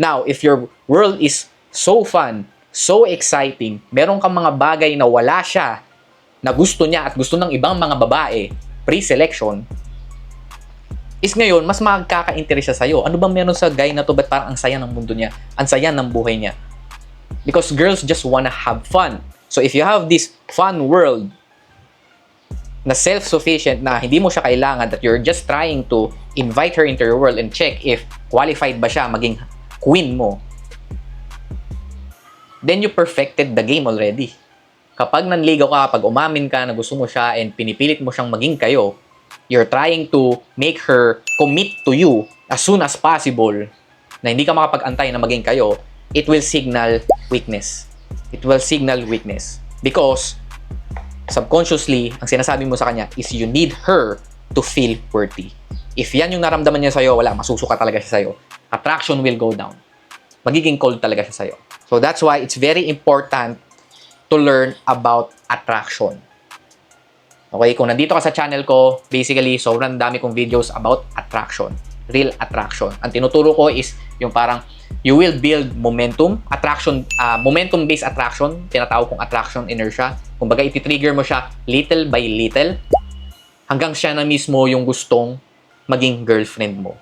Now, if your world is so fun, so exciting, meron kang mga bagay na wala siya, na gusto niya at gusto ng ibang mga babae, pre-selection, is ngayon, mas magkaka-interest siya sa'yo. Ano bang meron sa guy na to? Ba't parang ang saya ng mundo niya? Ang saya ng buhay niya? Because girls just wanna have fun. So if you have this fun world na self-sufficient, na hindi mo siya kailangan, that you're just trying to invite her into your world and check if qualified ba siya maging queen mo, then you perfected the game already. Kapag nanligaw ka, kapag umamin ka na gusto mo siya and pinipilit mo siyang maging kayo, you're trying to make her commit to you as soon as possible, na hindi ka makapag-antay na maging kayo, it will signal weakness. It will signal weakness. Because subconsciously, ang sinasabi mo sa kanya is you need her to feel worthy. If yan yung naramdaman niya sa'yo, wala, masusuka talaga siya sa'yo. Attraction will go down. Magiging cold talaga siya sa'yo. So that's why it's very important to learn about attraction. Okay, kung nandito ka sa channel ko, basically, sobrang dami kong videos about attraction. Real attraction. Ang tinuturo ko is yung parang you will build momentum, attraction, momentum-based attraction, tinatawag kong attraction inertia. Kumbaga, iti-trigger mo siya little by little hanggang siya na mismo yung gustong maging girlfriend mo.